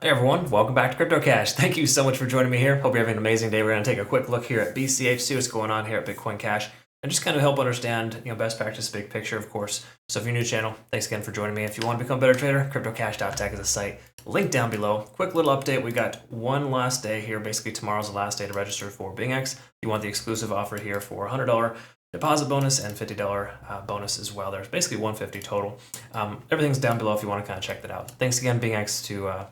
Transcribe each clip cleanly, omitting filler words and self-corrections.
Hey everyone, welcome back to Crypto Cash. Thank you so much for joining me here. Hope you're having an amazing day. We're going to take a quick look here at BCH, see what's going on here at Bitcoin Cash, and just kind of help understand, best practice, big picture, of course. So if you're new to the channel, thanks again for joining me. If you want to become a better trader, cryptocash.tech is the site. Link down below. Quick little update. We got one last day here. Basically, tomorrow's the last day to register for BingX. If you want the exclusive offer here for $100 deposit bonus and $50 bonus as well. There's basically $150 total. Everything's down below if you want to kind of check that out. Thanks again, BingX, to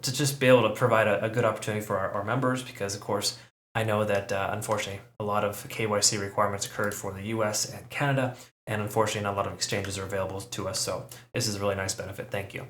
just be able to provide a good opportunity for our members, because of course I know that unfortunately a lot of KYC requirements occurred for the US and Canada, and unfortunately not a lot of exchanges are available to us, so this is a really nice benefit. Thank you.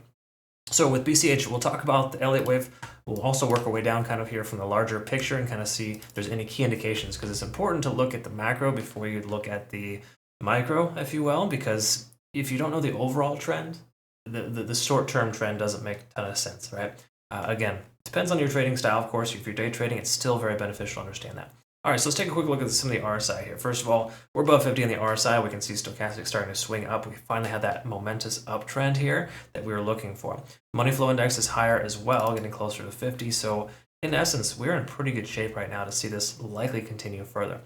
So with BCH, we'll talk about the Elliott wave. We'll also work our way down kind of here from the larger picture and kind of see if there's any key indications, because it's important to look at the macro before you look at the micro, if you will, because if you don't know the overall trend, the short-term trend doesn't make a ton of sense, right? Again, it depends on your trading style, of course. If you're day trading, it's still very beneficial to understand that. All right, so let's take a quick look at some of the RSI here. First of all, we're above 50 on the RSI. We can see stochastic starting to swing up. We finally had that momentous uptrend here that we were looking for. Money flow index is higher as well, getting closer to 50. So in essence, we're in pretty good shape right now to see this likely continue further.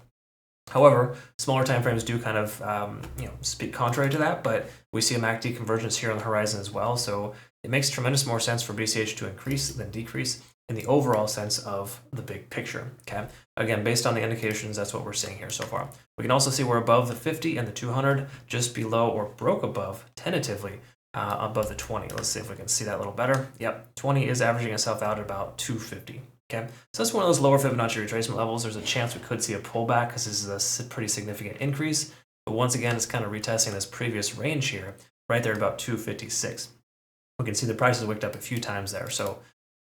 However, smaller time frames do kind of speak contrary to that, but we see a MACD convergence here on the horizon as well. So it makes tremendous more sense for BCH to increase than decrease in the overall sense of the big picture. Okay, again, based on the indications, that's what we're seeing here so far. We can also see we're above the 50 and the 200, just below or broke above tentatively above the 20. Let's see if we can see that a little better. Yep, 20 is averaging itself out at about 250. Okay, so that's one of those lower Fibonacci retracement levels. There's a chance we could see a pullback because this is a pretty significant increase. But once again, it's kind of retesting this previous range here, right there at about 256. We can see the price has wicked up a few times there. So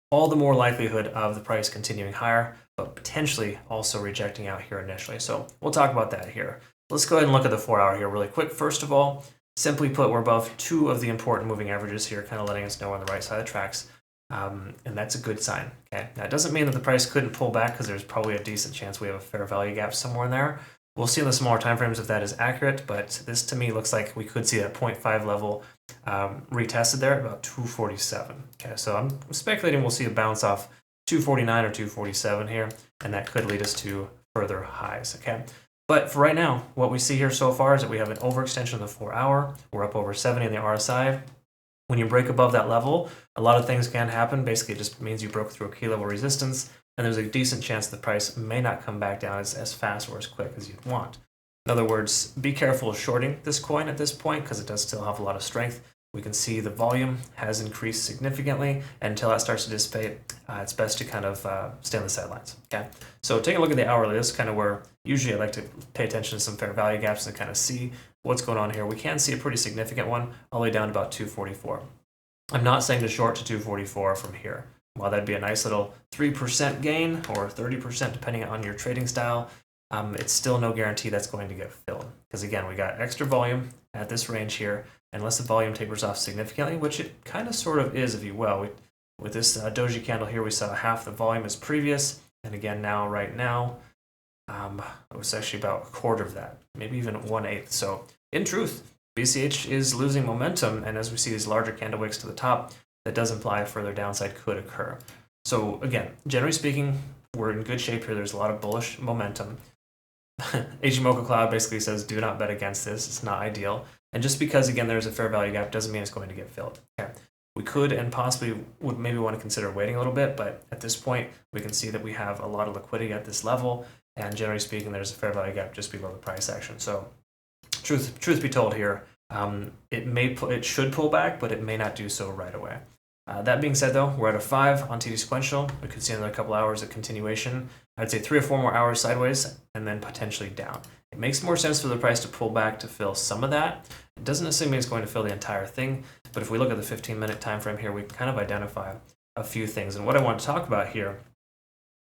all the more likelihood of the price continuing higher, but potentially also rejecting out here initially. So we'll talk about that here. Let's go ahead and look at the 4-hour here really quick. First of all, simply put, we're above two of the important moving averages here, kind of letting us know on the right side of the tracks. And that's a good sign. Okay, now it doesn't mean that the price couldn't pull back, because there's probably a decent chance we have a fair value gap somewhere in there. We'll see in the smaller time frames if that is accurate, but this to me looks like we could see that 0.5 level retested there at about 247. Okay, so I'm speculating we'll see a bounce off 249 or 247 here, and that could lead us to further highs. Okay, but for right now, what we see here so far is that we have an overextension of the 4-hour. We're up over 70 in the RSI. When you break above that level, a lot of things can happen. Basically, it just means you broke through a key level resistance, and there's a decent chance the price may not come back down as fast or as quick as you'd want. In other words, be careful of shorting this coin at this point, because it does still have a lot of strength. We can see the volume has increased significantly, and until that starts to dissipate, it's best to kind of stay on the sidelines. Okay, so taking a look at the hourly, this is kind of where usually I like to pay attention to some fair value gaps and kind of see what's going on here. We can see a pretty significant one all the way down to about 244. I'm not saying to short to 244 from here. While that'd be a nice little 3% gain or 30% depending on your trading style, it's still no guarantee that's going to get filled. Because again, we got extra volume at this range here. Unless the volume tapers off significantly, which it kind of sort of is, if you will. With this doji candle here, we saw half the volume as previous. And again, now, right now, it was actually about a quarter of that, maybe even 1/8. So in truth, BCH is losing momentum, and as we see these larger candle wicks to the top, that does imply a further downside could occur. So again, generally speaking, we're in good shape here. There's a lot of bullish momentum. Mocha Cloud basically says, do not bet against this. It's not ideal. And just because, again, there's a fair value gap doesn't mean it's going to get filled. Okay. We could and possibly would maybe want to consider waiting a little bit, but at this point, we can see that we have a lot of liquidity at this level, and generally speaking, there's a fair value gap just below the price action. So truth be told here, it should pull back, but it may not do so right away. That being said, though, we're at a 5 on TD sequential. We could see another couple hours of continuation. I'd say 3 or 4 more hours sideways, and then potentially down. It makes more sense for the price to pull back to fill some of that. It doesn't necessarily mean it's going to fill the entire thing, but if we look at the 15-minute time frame here, we can kind of identify a few things. And what I want to talk about here,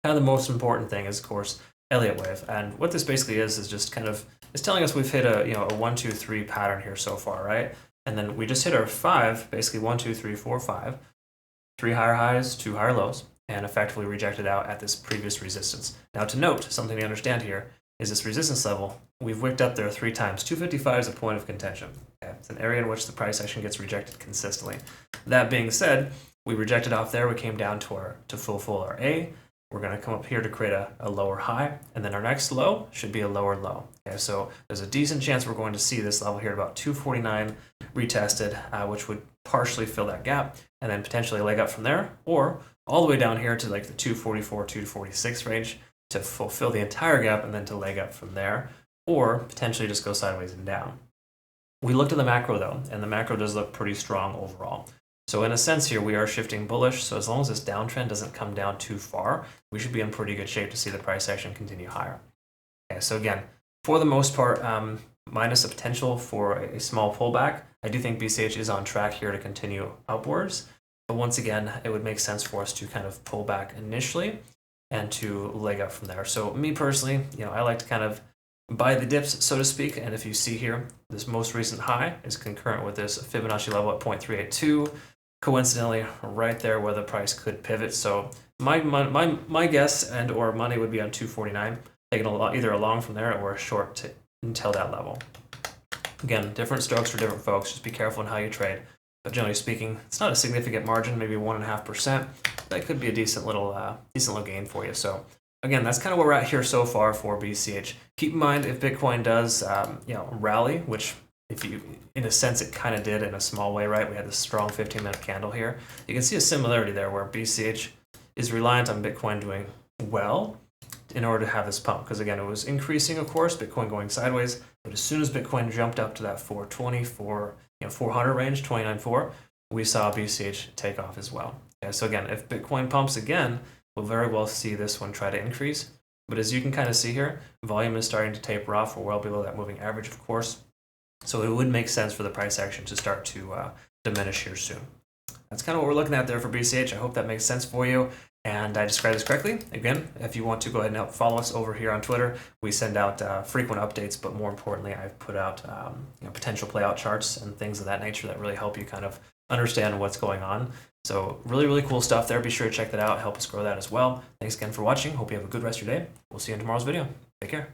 kind of the most important thing is, of course, Elliott wave. And what this basically is just kind of, it's telling us we've hit a 1, 2, 3 pattern here so far, right? And then we just hit our 5, basically 1, 2, 3, 4, 5, 3 higher highs, 2 higher lows, and effectively rejected out at this previous resistance. Now to note, something to understand here is this resistance level, we've wicked up there 3 times. 255 is a point of contention. Okay? It's an area in which the price action gets rejected consistently. That being said, we rejected off there. We came down to fulfill our A. We're going to come up here to create a lower high, and then our next low should be a lower low. Okay, so there's a decent chance we're going to see this level here at about 249 retested, which would partially fill that gap, and then potentially leg up from there, or all the way down here to like the 244, 246 range to fulfill the entire gap, and then to leg up from there, or potentially just go sideways and down. We looked at the macro though, and the macro does look pretty strong overall. So in a sense here, we are shifting bullish. So as long as this downtrend doesn't come down too far, we should be in pretty good shape to see the price action continue higher. Okay, so again, for the most part, minus the potential for a small pullback, I do think BCH is on track here to continue upwards. But once again, it would make sense for us to kind of pull back initially and to leg up from there. So me personally, I like to kind of buy the dips, so to speak. And if you see here, this most recent high is concurrent with this Fibonacci level at 0.382. Coincidentally, right there where the price could pivot. So my guess and or money would be on 249, taking either a long from there or a short until that level. Again, different strokes for different folks. Just be careful in how you trade. But generally speaking, it's not a significant margin, maybe 1.5%. That could be a decent little gain for you. So again, that's kind of where we're at here so far for BCH. Keep in mind if Bitcoin does rally, which in a sense it kind of did in a small way, right? We had this strong 15-minute candle here. You can see a similarity there where BCH is reliant on Bitcoin doing well in order to have this pump. Because again, it was increasing, of course, Bitcoin going sideways. But as soon as Bitcoin jumped up to that 400 range, 29.4, we saw BCH take off as well. Okay, so again, if Bitcoin pumps again, we'll very well see this one try to increase. But as you can kind of see here, volume is starting to taper off. We're well below that moving average, of course. So it would make sense for the price action to start to diminish here soon. That's kind of what we're looking at there for BCH. I hope that makes sense for you and I described this correctly. Again, if you want to go ahead and follow us over here on Twitter, we send out frequent updates, but more importantly, I've put out potential playout charts and things of that nature that really help you kind of understand what's going on. So really, really cool stuff there. Be sure to check that out. Help us grow that as well. Thanks again for watching. Hope you have a good rest of your day. We'll see you in tomorrow's video. Take care.